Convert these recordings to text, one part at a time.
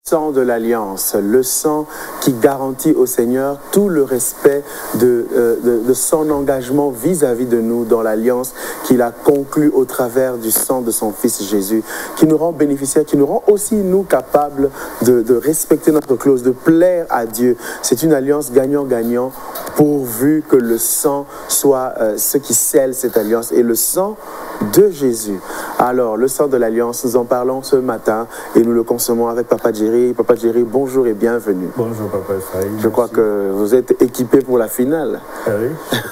sang de l'Alliance, le sang qui garantit au Seigneur tout le respect de son engagement vis-à-vis de nous dans l'Alliance qu'il a conclue au travers du sang de son Fils Jésus, qui nous rend bénéficiaires, qui nous rend aussi, nous, capables de respecter notre clause, de plaire à Dieu. C'est une alliance gagnant-gagnant pourvu que le sang soit ce qui scelle cette alliance et le sang de Jésus. Alors, le sang de l'Alliance, nous en parlons ce matin et nous le consommons avec Papa Jerry. Papa Jerry, bonjour et bienvenue. Bonjour Papa Ephraïm. Je crois que vous êtes équipé pour la finale. Ah oui,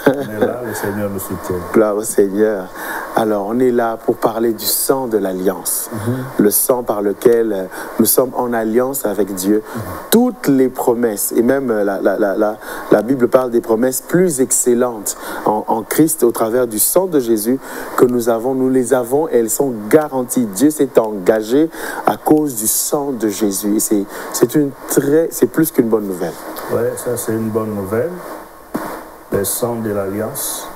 on est là, le Seigneur nous soutient. Gloire au Seigneur. Alors, on est là pour parler du sang de l'Alliance, le sang par lequel nous sommes en alliance avec Dieu. Toutes les promesses, et même la Bible parle des promesses plus excellentes en Christ au travers du sang de Jésus que nous les avons et elles sont garanties. Dieu s'est engagé à cause du sang de Jésus. Et c'est plus qu'une bonne nouvelle. Oui, ça c'est une bonne nouvelle. Le sang de l'Alliance.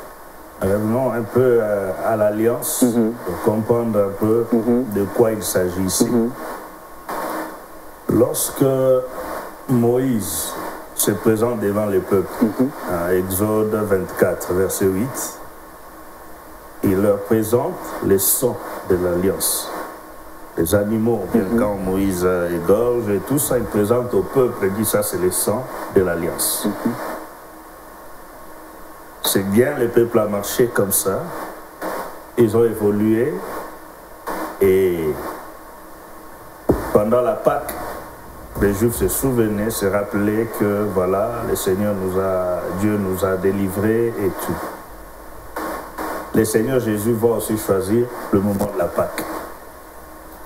Revenons un peu à l'Alliance pour comprendre un peu de quoi il s'agit ici. Lorsque Moïse se présente devant le peuple, à Exode 24, verset 8, il leur présente les sons de l'Alliance. Les animaux, bien quand Moïse égorge et tout ça, il présente au peuple et dit ça c'est les sons de l'Alliance. C'est bien, le peuple a marché comme ça. Ils ont évolué. Et pendant la Pâque, les Juifs se souvenaient, se rappelaient que voilà, le Seigneur Dieu nous a délivrés et tout. Le Seigneur Jésus va aussi choisir le moment de la Pâque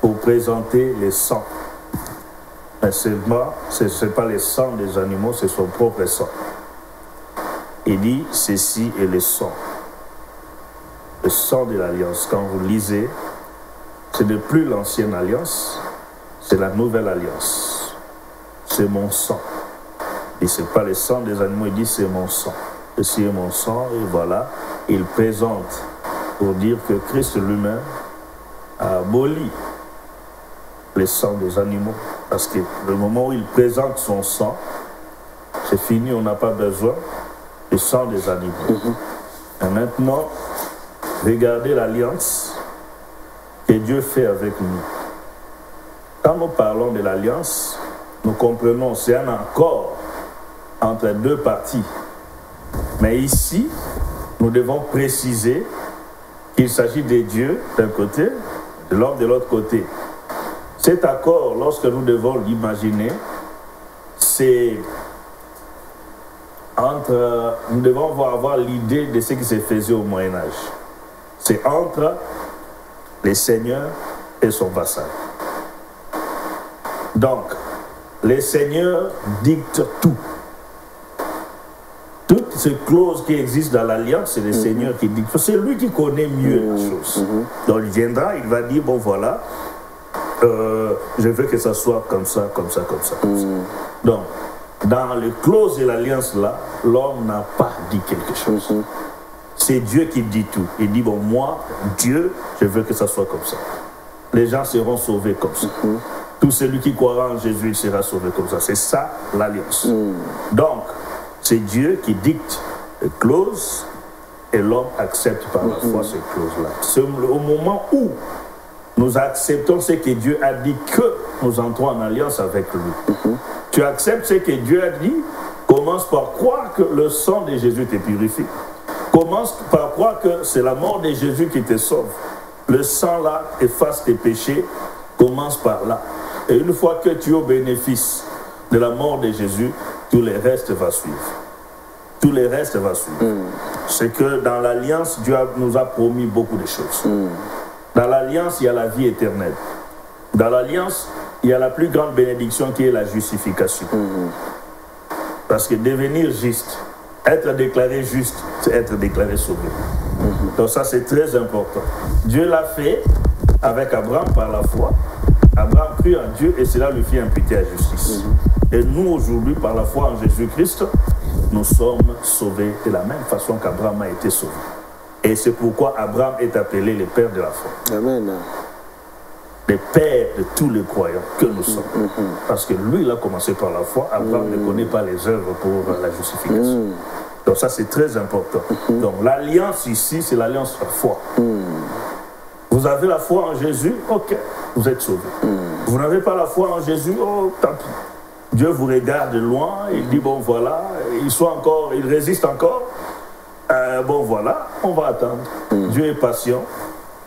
pour présenter les sangs. Mais ce n'est pas les sangs des animaux, c'est son propre sang. Il dit, ceci est le sang. Le sang de l'Alliance. Quand vous lisez, ce n'est plus l'ancienne alliance, c'est la nouvelle alliance. C'est mon sang. Et ce n'est pas le sang des animaux, il dit c'est mon sang. Ceci est mon sang, et voilà. Il présente pour dire que Christ lui-même a aboli le sang des animaux. Parce que le moment où il présente son sang, c'est fini, on n'a pas besoin du sang des animaux. Et maintenant, regardez l'alliance que Dieu fait avec nous. Quand nous parlons de l'alliance, nous comprenons que c'est un accord entre deux parties. Mais ici, nous devons préciser qu'il s'agit de Dieu d'un côté, de l'homme de l'autre côté. Cet accord, lorsque nous devons l'imaginer, c'est nous devons avoir l'idée de ce qui se faisait au Moyen-Âge. C'est entre le Seigneur et son vassal. Donc, le Seigneur dicte tout. Toutes ces clauses qui existent dans l'Alliance, c'est le Seigneur qui dicte. C'est lui qui connaît mieux la chose. Donc, il viendra, il va dire, bon voilà, je veux que ça soit comme ça, comme ça, comme ça. Comme ça. Donc, dans les clauses de l'Alliance là, l'homme n'a pas dit quelque chose. C'est Dieu qui dit tout. Il dit, bon, moi, Dieu, je veux que ça soit comme ça. Les gens seront sauvés comme ça. Tout celui qui croira en Jésus, il sera sauvé comme ça. C'est ça, l'Alliance. Donc, c'est Dieu qui dicte les clauses et l'homme accepte par la foi ces clauses-là. C'est au moment où nous acceptons ce que Dieu a dit que nous entrons en alliance avec lui. Tu acceptes ce que Dieu a dit, commence par croire que le sang de Jésus te purifie. Commence par croire que c'est la mort de Jésus qui te sauve. Le sang là efface tes péchés, commence par là. Et une fois que tu es au bénéfice de la mort de Jésus, tout le reste va suivre. Tout le reste va suivre. C'est que dans l'alliance, Dieu nous a promis beaucoup de choses. Dans l'alliance, il y a la vie éternelle. Dans l'alliance, il y a la plus grande bénédiction qui est la justification. Parce que devenir juste, être déclaré juste, c'est être déclaré sauvé. Donc ça, c'est très important. Dieu l'a fait avec Abraham par la foi. Abraham crut en Dieu et cela lui fit imputer à justice. Et nous, aujourd'hui, par la foi en Jésus-Christ, nous sommes sauvés de la même façon qu'Abraham a été sauvé. Et c'est pourquoi Abraham est appelé le père de la foi. Amen. des pères de tous les croyants que nous sommes. Parce que lui, il a commencé par la foi. Abraham ne connaît pas les œuvres pour la justification. Donc ça, c'est très important. Donc l'alliance ici, c'est l'alliance de la foi. Vous avez la foi en Jésus, ok, vous êtes sauvés. Vous n'avez pas la foi en Jésus, oh, tant pis. Dieu vous regarde de loin, il dit, bon voilà, il résiste encore. Bon voilà, on va attendre. Dieu est patient.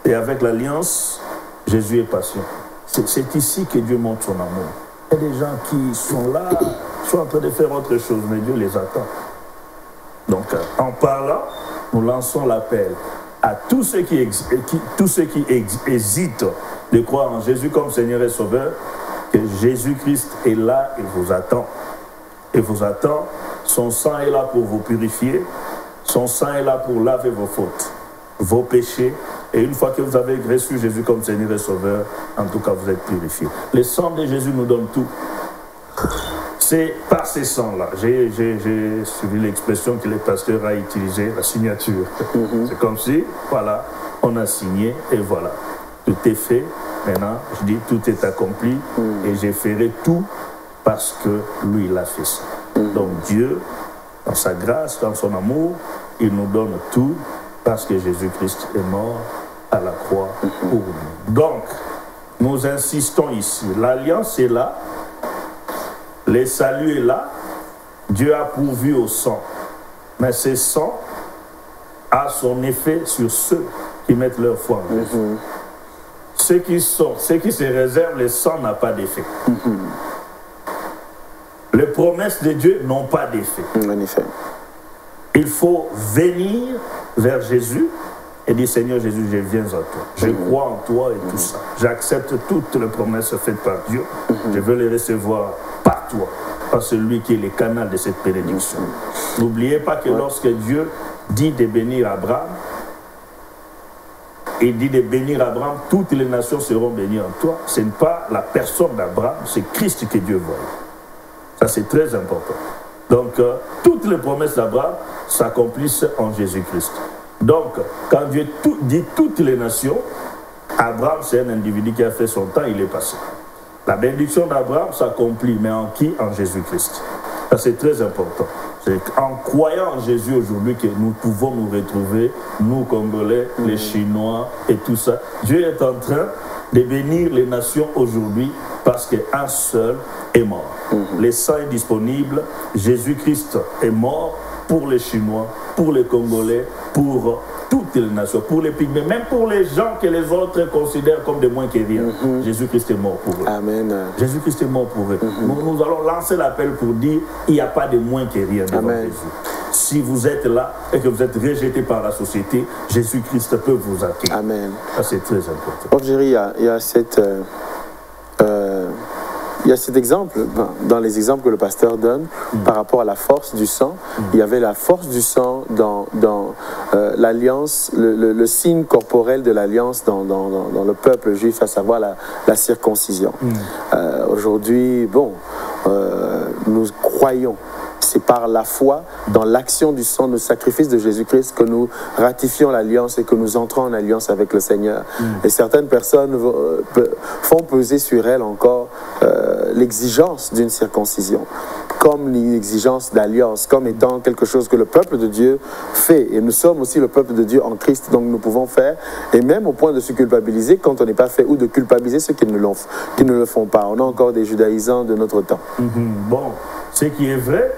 Et avec l'alliance, Jésus est patient. C'est ici que Dieu montre son amour. Il y a des gens qui sont là, sont en train de faire autre chose, mais Dieu les attend. Donc, en parlant, nous lançons l'appel à tous ceux qui hésitent de croire en Jésus comme Seigneur et Sauveur, que Jésus-Christ est là, il vous attend. Il vous attend. Son sang est là pour vous purifier. Son sang est là pour laver vos fautes, vos péchés. Et une fois que vous avez reçu Jésus comme Seigneur et Sauveur, en tout cas, vous êtes purifiés. Le sang de Jésus nous donne tout. C'est par ces sangs-là. J'ai suivi l'expression que le pasteur a utilisée, la signature. C'est comme si, voilà, on a signé et voilà. Tout est fait. Maintenant, je dis, tout est accompli et je ferai tout parce que lui, il a fait ça. Donc Dieu, dans sa grâce, dans son amour, il nous donne tout parce que Jésus-Christ est mort à la croix pour nous. Donc, nous insistons ici. L'alliance est là. Le salut est là. Dieu a pourvu au sang. Mais ce sang a son effet sur ceux qui mettent leur foi en Jésus. Ceux qui se réservent, le sang n'a pas d'effet. Les promesses de Dieu n'ont pas d'effet. En effet. Il faut venir vers Jésus et dire, Seigneur Jésus, je viens à toi. Je crois en toi et tout ça. J'accepte toutes les promesses faites par Dieu. Je veux les recevoir par toi, par celui qui est le canal de cette bénédiction. N'oubliez pas que lorsque Dieu dit de bénir Abraham, il dit de bénir Abraham, toutes les nations seront bénies en toi. Ce n'est pas la personne d'Abraham, c'est Christ que Dieu voit. Ça, c'est très important. Donc, toutes les promesses d'Abraham s'accomplissent en Jésus-Christ. Donc, quand Dieu dit toutes les nations, Abraham, c'est un individu qui a fait son temps, il est passé. La bénédiction d'Abraham s'accomplit, mais en qui? En Jésus-Christ. Ça, c'est très important. C'est en croyant en Jésus aujourd'hui que nous pouvons nous retrouver, nous Congolais, les Chinois et tout ça. Dieu est en train de bénir les nations aujourd'hui parce qu'un seul est mort. Le sang est disponible, Jésus-Christ est mort pour les Chinois, pour les Congolais, pour toutes les nations, pour les Pygmées, même pour les gens que les autres considèrent comme des moins que rien. Jésus-Christ est mort pour eux. Amen. Jésus-Christ est mort pour eux. Nous allons lancer l'appel pour dire il n'y a pas de moins que rien devant Jésus. Si vous êtes là et que vous êtes rejeté par la société, Jésus-Christ peut vous accueillir. Amen. Ça, c'est très important. Prof Géry, il y a cet exemple, dans les exemples que le pasteur donne, par rapport à la force du sang. Il y avait la force du sang dans l'alliance, le signe corporel de l'alliance dans le peuple juif, à savoir la circoncision. Aujourd'hui, nous croyons. C'est par la foi dans l'action du sang, du sacrifice de Jésus-Christ que nous ratifions l'alliance et que nous entrons en alliance avec le Seigneur. Et certaines personnes font peser sur elles encore l'exigence d'une circoncision, comme l'exigence d'alliance, comme étant quelque chose que le peuple de Dieu fait. Et nous sommes aussi le peuple de Dieu en Christ, donc nous pouvons faire, et même au point de se culpabiliser quand on n'est pas fait, ou de culpabiliser ceux qui ne le font pas. On a encore des judaïsants de notre temps. Bon, ce qui est vrai,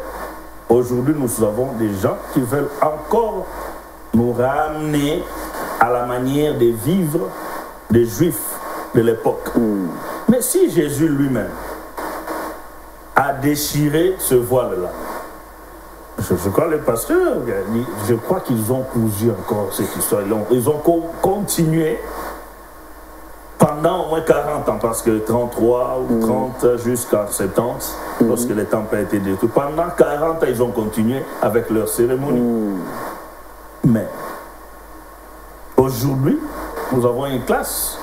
aujourd'hui nous avons des gens qui veulent encore nous ramener à la manière de vivre des Juifs de l'époque. Mais si Jésus lui-même a déchiré ce voile-là, je crois les pasteurs, je crois qu'ils ont cousu encore cette histoire. Ils ont continué pendant au moins 40 ans, parce que 33 ou 30 jusqu'à 70, lorsque les temples ont été détruits, pendant 40 ans, ils ont continué avec leur cérémonie. Mais aujourd'hui, nous avons une classe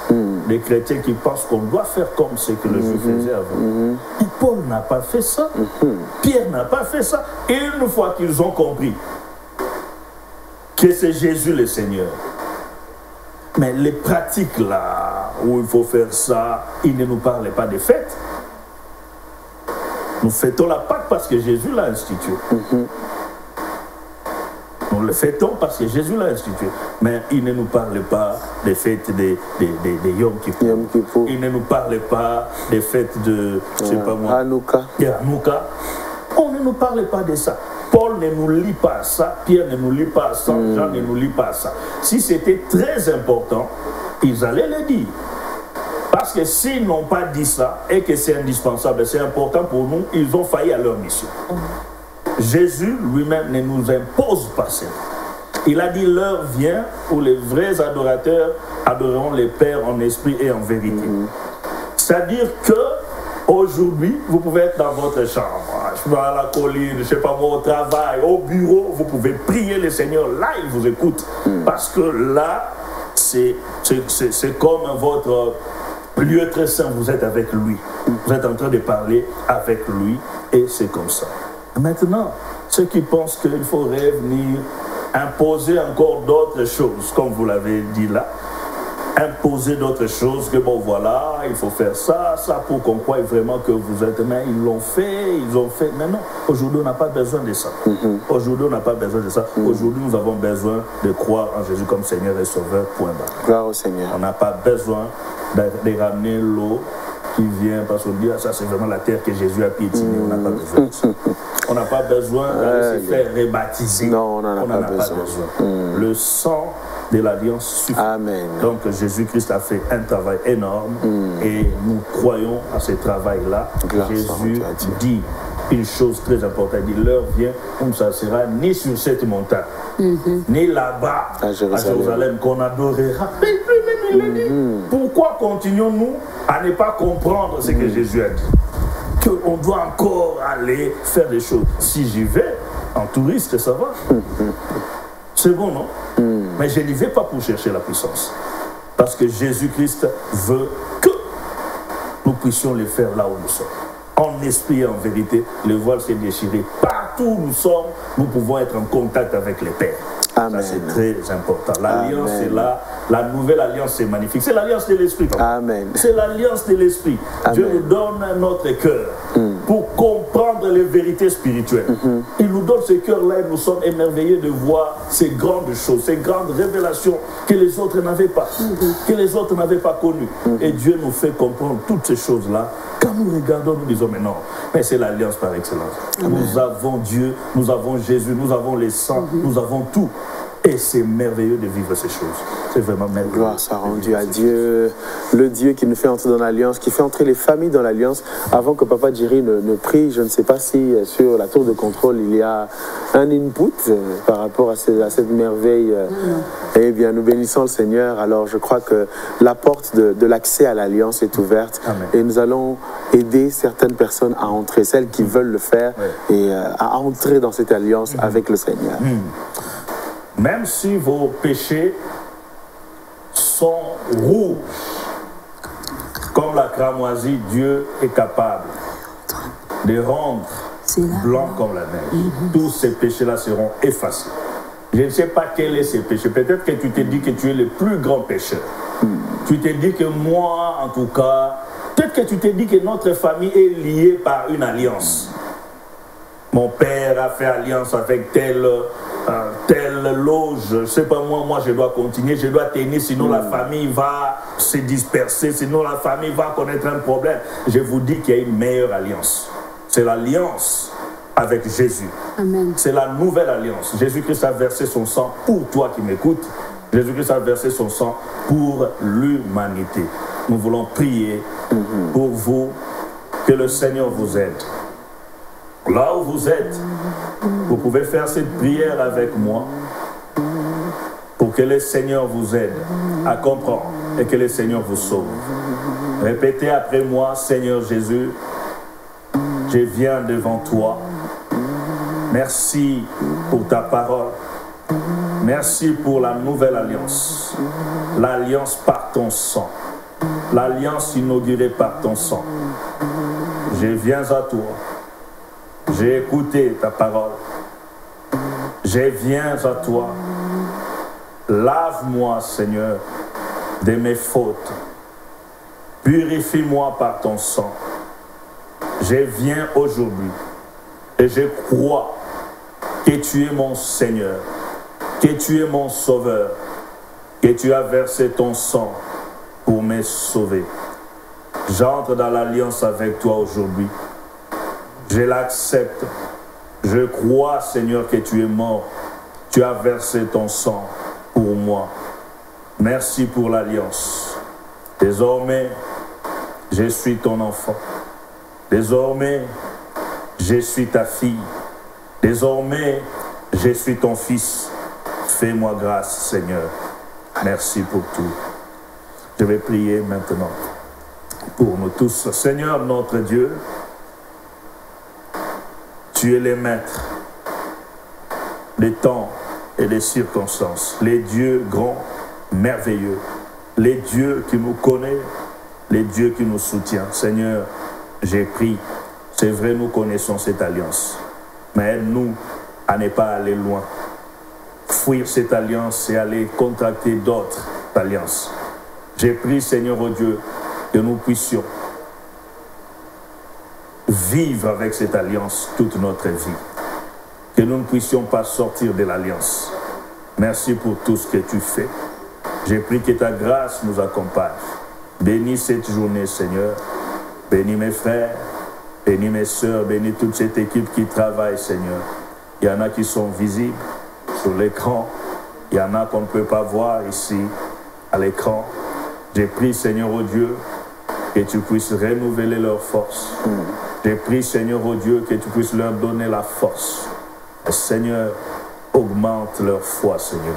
des chrétiens qui pensent qu'on doit faire comme ce que le juif faisait avant. Et Paul n'a pas fait ça. Pierre n'a pas fait ça. Et une fois qu'ils ont compris que c'est Jésus le Seigneur, Mais les pratiques là, où il faut faire ça, il ne nous parlait pas des fêtes. Nous fêtons la Pâque parce que Jésus l'a institué. Nous le fêtons parce que Jésus l'a institué. Mais il ne nous parlait pas des fêtes des Yom Kippur. Il ne nous parlait pas des fêtes de, je sais pas moi, Hanouka. On ne nous parlait pas de ça. Paul ne nous lit pas ça, Pierre ne nous lit pas ça, Jean ne nous lit pas ça. Si c'était très important, ils allaient le dire. Parce que s'ils n'ont pas dit ça et que c'est indispensable, c'est important pour nous, ils ont failli à leur mission. Jésus lui-même ne nous impose pas ça. Il a dit l'heure vient où les vrais adorateurs adoreront les Pères en esprit et en vérité. C'est-à-dire que aujourd'hui, vous pouvez être dans votre chambre, je vais à la colline, je ne sais pas moi, au travail, au bureau, vous pouvez prier le Seigneur, là il vous écoute. Parce que là, c'est comme votre lieu très saint, vous êtes avec lui. Vous êtes en train de parler avec lui et c'est comme ça. Maintenant, ceux qui pensent qu'il faudrait venir imposer encore d'autres choses, comme vous l'avez dit là, imposer d'autres choses, que bon voilà, il faut faire ça, ça pour qu'on croie vraiment que vous êtes, mais ils l'ont fait, mais non, aujourd'hui on n'a pas besoin de ça. Aujourd'hui on n'a pas besoin de ça. Aujourd'hui nous avons besoin de croire en Jésus comme Seigneur et Sauveur, point barre. Gloire au Seigneur. On n'a pas besoin de ramener l'eau qui vient, parce qu'on dit, ah, ça c'est vraiment la terre que Jésus a piétinée, on n'a pas besoin de ça. On n'a pas besoin de se faire rebaptiser. Non, on n'en a pas besoin. Le sang de l'Alliance suffit. Amen. Donc Jésus-Christ a fait un travail énorme et nous croyons à ce travail-là. Jésus dit une chose très importante, il dit l'heure vient où ça sera ni sur cette montagne, ni là-bas à Jérusalem qu'on adorera. Mais lui-même il le dit. Pourquoi continuons-nous à ne pas comprendre ce que Jésus a dit? Qu'on doit encore aller faire des choses. Si j'y vais en touriste, ça va. C'est bon, non? Mais je n'y vais pas pour chercher la puissance. Parce que Jésus-Christ veut que nous puissions le faire là où nous sommes. En esprit et en vérité, le voile s'est déchiré. Partout où nous sommes, nous pouvons être en contact avec le Père. Amen. Ça, c'est très important. L'alliance est là. La nouvelle alliance, c'est magnifique. C'est l'alliance de l'Esprit. Amen. C'est l'alliance de l'Esprit. Dieu nous donne notre cœur pour comprendre les vérités spirituelles. Il nous donne ce cœur-là et nous sommes émerveillés de voir ces grandes choses, ces grandes révélations que les autres n'avaient pas, que les autres n'avaient pas connues. Et Dieu nous fait comprendre toutes ces choses-là. Quand nous regardons, nous disons, mais non, mais c'est l'alliance par excellence. Nous avons Dieu, nous avons Jésus, nous avons les saints, nous avons tout. Et c'est merveilleux de vivre ces choses. C'est vraiment merveilleux. Gloire soit rendue à Dieu, le Dieu qui nous fait entrer dans l'alliance, qui fait entrer les familles dans l'alliance. Avant que Papa Jerry ne prie, je ne sais pas si sur la tour de contrôle, il y a un input par rapport à cette merveille. Eh bien, nous bénissons le Seigneur. Alors, je crois que la porte de l'accès à l'alliance est ouverte. Amen. Et nous allons aider certaines personnes à entrer, celles qui veulent le faire, et à entrer dans cette alliance avec le Seigneur. Même si vos péchés sont rouges, comme la cramoisie, Dieu est capable de rendre blanc comme la neige. Tous ces péchés-là seront effacés. Je ne sais pas quel est ce péché. Peut-être que tu te dis que tu es le plus grand pécheur. Tu te dis que moi, en tout cas, peut-être que tu te dis que notre famille est liée par une alliance. Mon père a fait alliance avec telle loge, je ne sais pas moi je dois continuer, je dois tenir, sinon la famille va se disperser, sinon la famille va connaître un problème. Je vous dis qu'il y a une meilleure alliance. C'est l'alliance avec Jésus. Amen. C'est la nouvelle alliance. Jésus-Christ a versé son sang pour toi qui m'écoutes. Jésus-Christ a versé son sang pour l'humanité. Nous voulons prier pour vous, que le Seigneur vous aide. Là où vous êtes, vous pouvez faire cette prière avec moi pour que le Seigneur vous aide à comprendre et que le Seigneur vous sauve. Répétez après moi, Seigneur Jésus, je viens devant toi. Merci pour ta parole. Merci pour la nouvelle alliance. L'alliance par ton sang. L'alliance inaugurée par ton sang. Je viens à toi. J'ai écouté ta parole. Je viens à toi. Lave-moi, Seigneur. de mes fautes. Purifie-moi par ton sang. Je viens aujourd'hui et je crois que tu es mon Seigneur, que tu es mon Sauveur, que tu as versé ton sang pour me sauver. J'entre dans l'alliance avec toi aujourd'hui. Je l'accepte. Je crois, Seigneur, que tu es mort. Tu as versé ton sang pour moi. Merci pour l'alliance. Désormais, je suis ton enfant. Désormais, je suis ta fille. Désormais, je suis ton fils. Fais-moi grâce, Seigneur. Merci pour tout. Je vais prier maintenant pour nous tous. Seigneur notre Dieu, tu es le maître des temps et des circonstances, les dieux grands, merveilleux, les dieux qui nous connaissent, les dieux qui nous soutiennent. Seigneur, j'ai pris, c'est vrai, nous connaissons cette alliance, mais aide-nous à ne pas aller loin, fuir cette alliance et aller contracter d'autres alliances. J'ai pris, Seigneur, oh Dieu, que nous puissions vivre avec cette alliance toute notre vie. Que nous ne puissions pas sortir de l'alliance. Merci pour tout ce que tu fais. J'ai pris que ta grâce nous accompagne. Bénis cette journée, Seigneur. Bénis mes frères, bénis mes sœurs, bénis toute cette équipe qui travaille, Seigneur. Il y en a qui sont visibles sur l'écran. Il y en a qu'on ne peut pas voir ici, à l'écran. J'ai pris, Seigneur, oh Dieu, que tu puisses renouveler leur force. J'ai pris, Seigneur, oh Dieu, que tu puisses leur donner la force. Et Seigneur, augmente leur foi, Seigneur.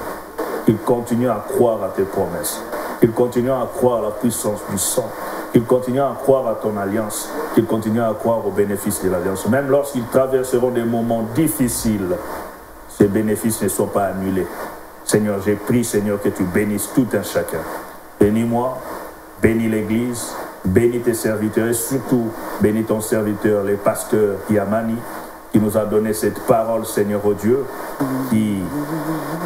Qu'ils continuent à croire à tes promesses. Qu'ils continuent à croire à la puissance du sang. Qu'ils continuent à croire à ton alliance. Qu'ils continuent à croire aux bénéfices de l'alliance. Même lorsqu'ils traverseront des moments difficiles, ces bénéfices ne sont pas annulés. Seigneur, j'ai pris, Seigneur, que tu bénisses tout un chacun. Bénis-moi, bénis l'Église, bénis tes serviteurs et surtout bénis ton serviteur, le pasteur Yamani, qui nous a donné cette parole, Seigneur, oh Dieu, qui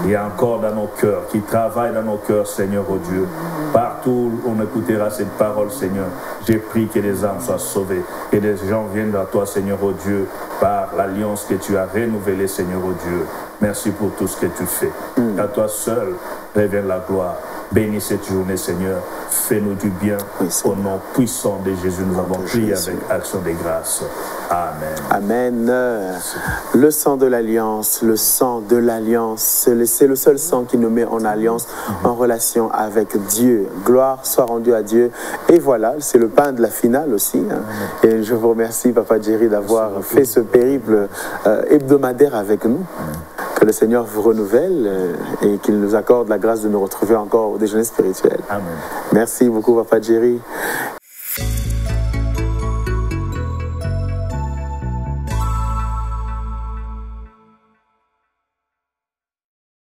est encore dans nos cœurs, qui travaille dans nos cœurs, Seigneur, oh Dieu. Partout où on écoutera cette parole, Seigneur, j'ai prié que les âmes soient sauvées, que les gens viennent à toi, Seigneur, oh Dieu, par l'alliance que tu as renouvelée, Seigneur, oh Dieu. Merci pour tout ce que tu fais. À toi seul, révèle la gloire. Bénis cette journée, Seigneur. Fais-nous du bien. Oui, au nom puissant de Jésus, nous avons prié avec action de grâce. Amen. Amen. Le sang de l'alliance, le sang de l'alliance, c'est le seul sang qui nous met en alliance, en relation avec Dieu. Gloire soit rendue à Dieu. Et voilà, c'est le pain de la finale aussi. Et je vous remercie, Papa Jerry, d'avoir fait ce périple hebdomadaire avec nous. Que le Seigneur vous renouvelle et qu'il nous accorde la grâce de nous retrouver encore au déjeuner spirituel. Amen. Merci beaucoup, Papa Jerry.